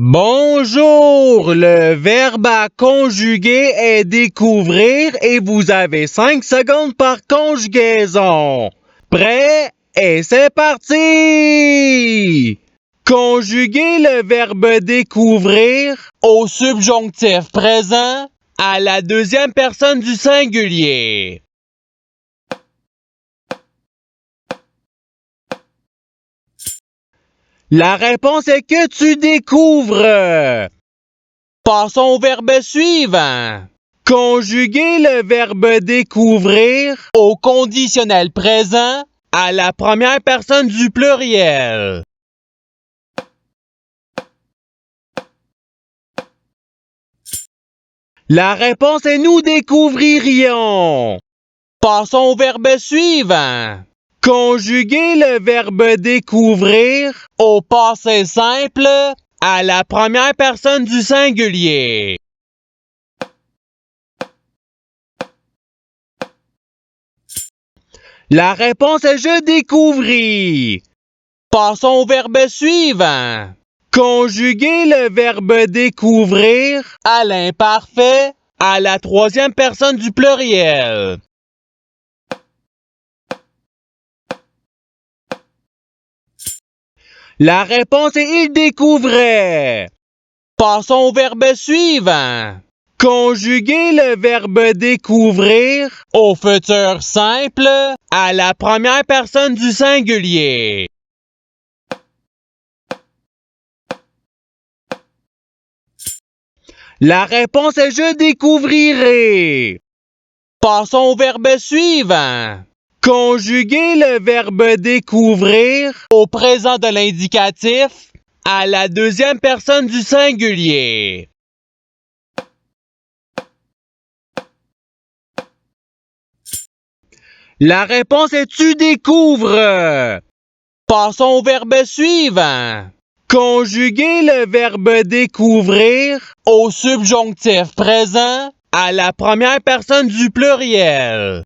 Bonjour, le verbe à conjuguer est découvrir et vous avez 5 secondes par conjugaison. Prêt? Et c'est parti! Conjuguez le verbe découvrir au subjonctif présent à la deuxième personne du singulier. La réponse est que tu découvres. Passons au verbe suivant. Conjuguez le verbe découvrir au conditionnel présent à la première personne du pluriel. La réponse est nous découvririons. Passons au verbe suivant. Conjuguez le verbe découvrir au passé simple à la première personne du singulier. La réponse est je découvris. Passons au verbe suivant. Conjuguez le verbe découvrir à l'imparfait à la troisième personne du pluriel. La réponse est il découvrait. Passons au verbe suivant. Conjuguez le verbe découvrir au futur simple à la première personne du singulier. La réponse est je découvrirai. Passons au verbe suivant. Conjuguez le verbe découvrir au présent de l'indicatif à la deuxième personne du singulier. La réponse est tu découvres. Passons au verbe suivant. Conjuguez le verbe découvrir au subjonctif présent à la première personne du pluriel.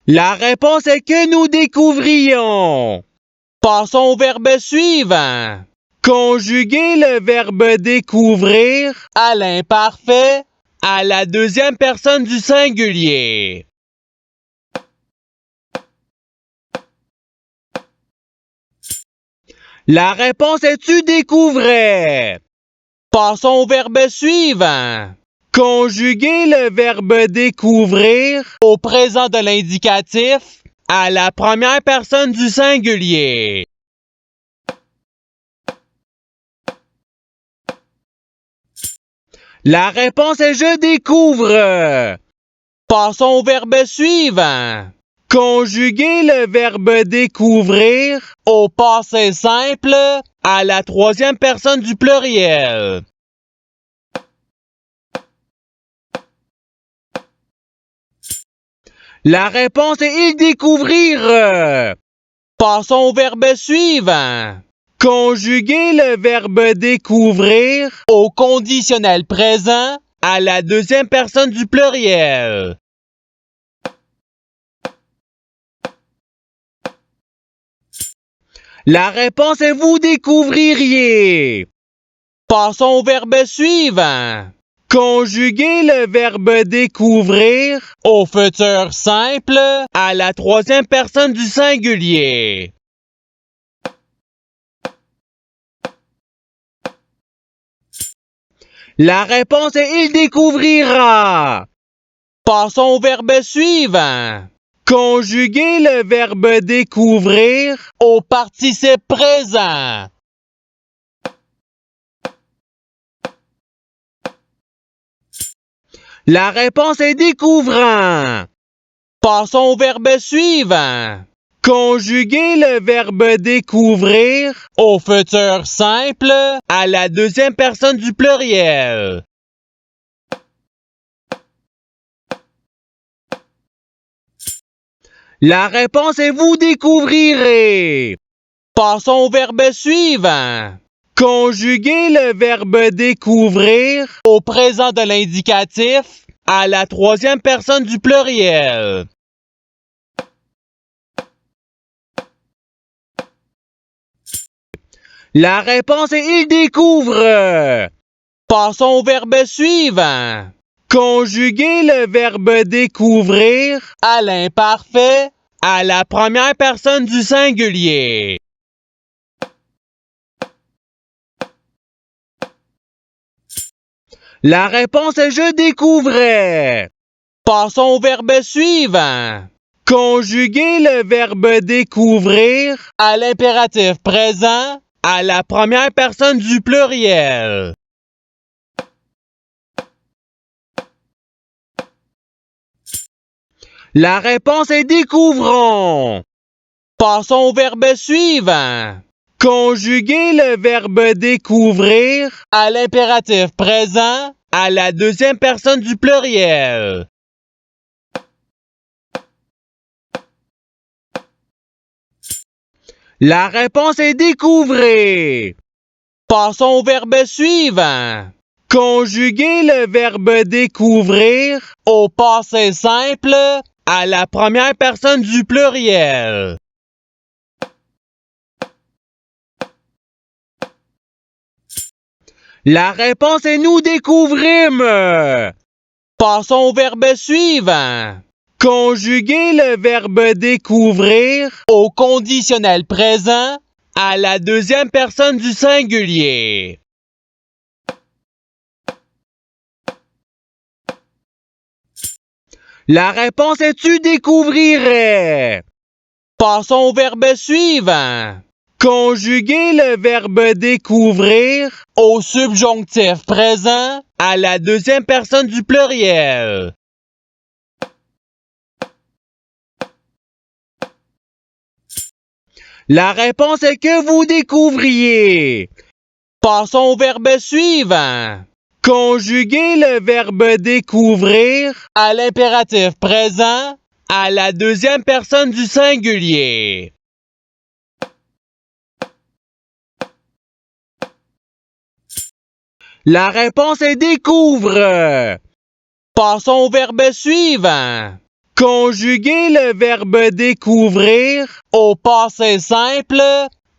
La réponse est que nous découvrions. Passons au verbe suivant. Conjuguez le verbe découvrir à l'imparfait à la deuxième personne du singulier. La réponse est tu découvrais. Passons au verbe suivant. Conjuguez le verbe découvrir au présent de l'indicatif à la première personne du singulier. La réponse est je découvre. Passons au verbe suivant. Conjuguez le verbe découvrir au passé simple à la troisième personne du pluriel. La réponse est il découvrir. Passons au verbe suivant. Conjuguez le verbe découvrir au conditionnel présent à la deuxième personne du pluriel. La réponse est vous découvririez. Passons au verbe suivant. Conjuguez le verbe découvrir au futur simple à la troisième personne du singulier. La réponse est il découvrira. Passons au verbe suivant. Conjuguez le verbe découvrir au participe présent. La réponse est découvrant. Passons au verbe suivant. Conjuguez le verbe découvrir au futur simple à la deuxième personne du pluriel. La réponse est vous découvrirez. Passons au verbe suivant. Conjuguez le verbe découvrir au présent de l'indicatif à la troisième personne du pluriel. La réponse est il découvre. Passons au verbe suivant. Conjuguer le verbe découvrir à l'imparfait à la première personne du singulier. La réponse est je découvrais. Passons au verbe suivant. Conjuguer le verbe découvrir à l'impératif présent à la première personne du pluriel. La réponse est découvrons. Passons au verbe suivant. Conjuguer le verbe découvrir à l'impératif présent à la deuxième personne du pluriel. La réponse est découvrir. Passons au verbe suivant. Conjuguer le verbe découvrir au passé simple à la première personne du pluriel. La réponse est nous découvrîmes. Passons au verbe suivant. Conjuguer le verbe découvrir au conditionnel présent à la deuxième personne du singulier. La réponse est tu découvrirais. Passons au verbe suivant. Conjuguer le verbe découvrir au subjonctif présent à la deuxième personne du pluriel. La réponse est que vous découvriez. Passons au verbe suivant. Conjuguer le verbe découvrir à l'impératif présent à la deuxième personne du singulier. La réponse est découvre. Passons au verbe suivant. Conjuguer le verbe découvrir au passé simple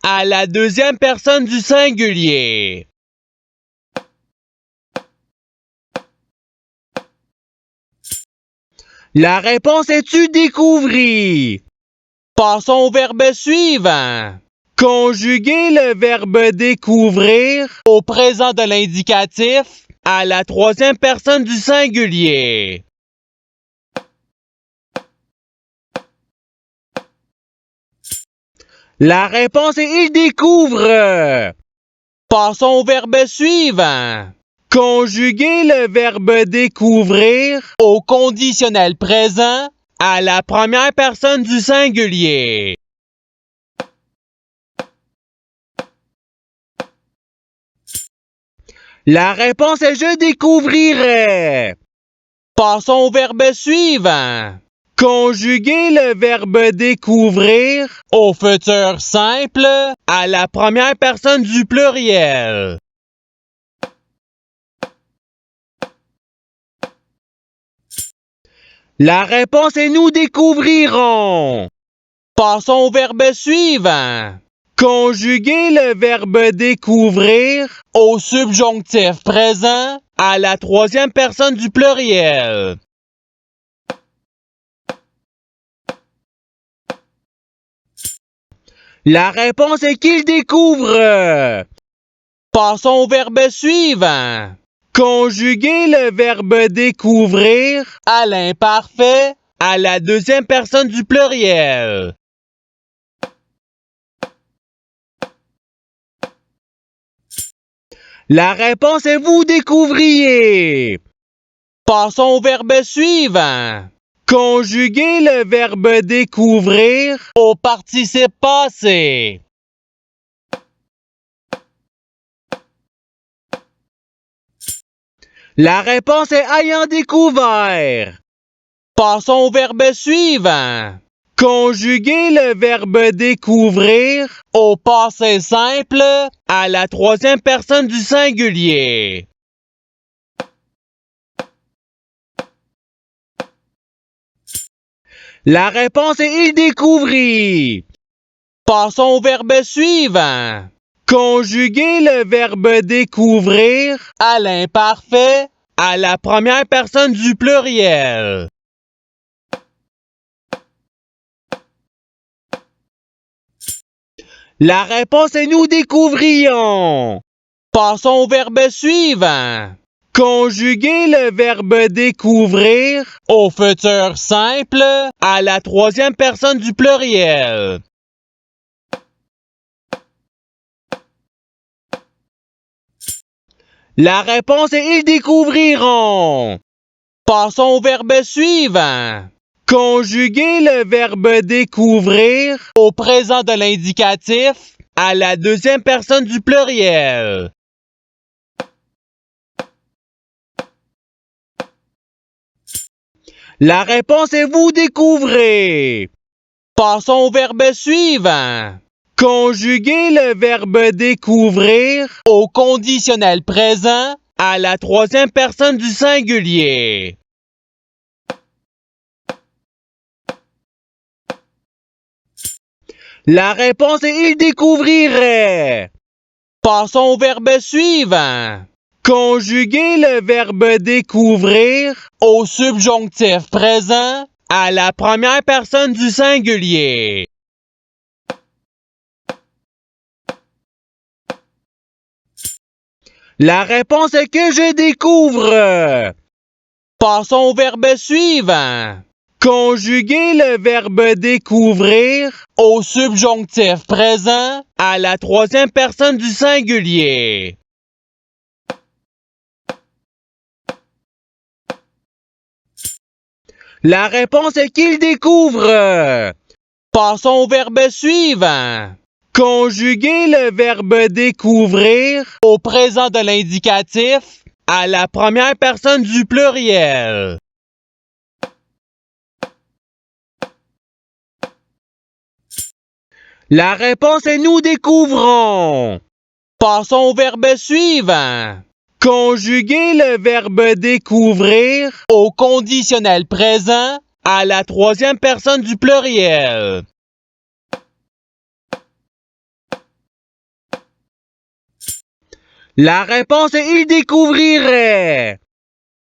à la deuxième personne du singulier. La réponse est tu découvris. Passons au verbe suivant. Conjuguer le verbe découvrir au présent de l'indicatif à la troisième personne du singulier. La réponse est il découvre. Passons au verbe suivant. Conjuguer le verbe découvrir au conditionnel présent à la première personne du singulier. La réponse est je découvrirais. Passons au verbe suivant. Conjuguer le verbe découvrir au futur simple à la première personne du pluriel. La réponse est nous découvrirons. Passons au verbe suivant. Conjuguer le verbe découvrir au subjonctif présent à la troisième personne du pluriel. La réponse est qu'il découvre. Passons au verbe suivant. Conjuguer le verbe découvrir à l'imparfait à la deuxième personne du pluriel. La réponse est vous découvriez. Passons au verbe suivant. Conjuguer le verbe découvrir au participe passé. La réponse est ayant découvert. Passons au verbe suivant. Conjuguer le verbe découvrir au passé simple à la troisième personne du singulier. La réponse est il découvrit. Passons au verbe suivant. Conjuguer le verbe découvrir à l'imparfait à la première personne du pluriel. La réponse est nous découvrions. Passons au verbe suivant. Conjuguer le verbe découvrir au futur simple à la troisième personne du pluriel. La réponse est ils découvriront. Passons au verbe suivant. Conjuguer le verbe découvrir au présent de l'indicatif à la deuxième personne du pluriel. La réponse est vous découvrez. Passons au verbe suivant. Conjuguer le verbe découvrir au conditionnel présent à la troisième personne du singulier. La réponse est il découvrirait. Passons au verbe suivant. Conjuguer le verbe découvrir au subjonctif présent à la première personne du singulier. La réponse est que je découvre. Passons au verbe suivant. Conjuguer le verbe découvrir au subjonctif présent à la troisième personne du singulier. La réponse est qu'il découvre. Passons au verbe suivant. Conjuguer le verbe découvrir au présent de l'indicatif à la première personne du pluriel. La réponse est nous découvrons. Passons au verbe suivant. Conjuguer le verbe découvrir au conditionnel présent à la troisième personne du pluriel. La réponse est il découvrirait.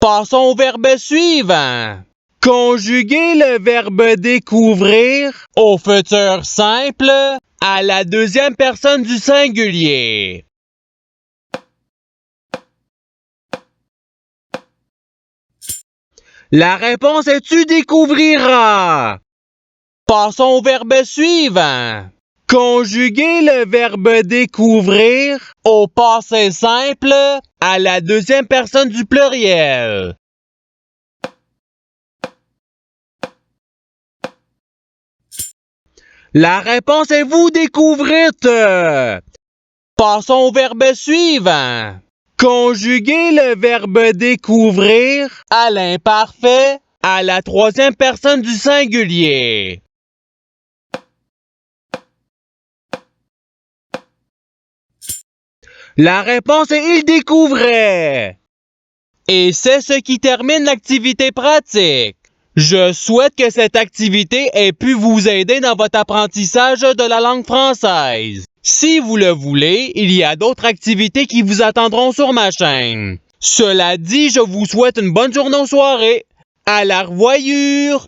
Passons au verbe suivant. Conjuguer le verbe découvrir au futur simple à la deuxième personne du singulier. La réponse est tu découvriras. Passons au verbe suivant. Conjuguer le verbe découvrir au passé simple à la deuxième personne du pluriel. La réponse est vous découvrîtes. Passons au verbe suivant. Conjuguer le verbe découvrir à l'imparfait à la troisième personne du singulier. La réponse est il découvrait. Et c'est ce qui termine l'activité pratique. Je souhaite que cette activité ait pu vous aider dans votre apprentissage de la langue française. Si vous le voulez, il y a d'autres activités qui vous attendront sur ma chaîne. Cela dit, je vous souhaite une bonne journée ou soirée. À la revoyure!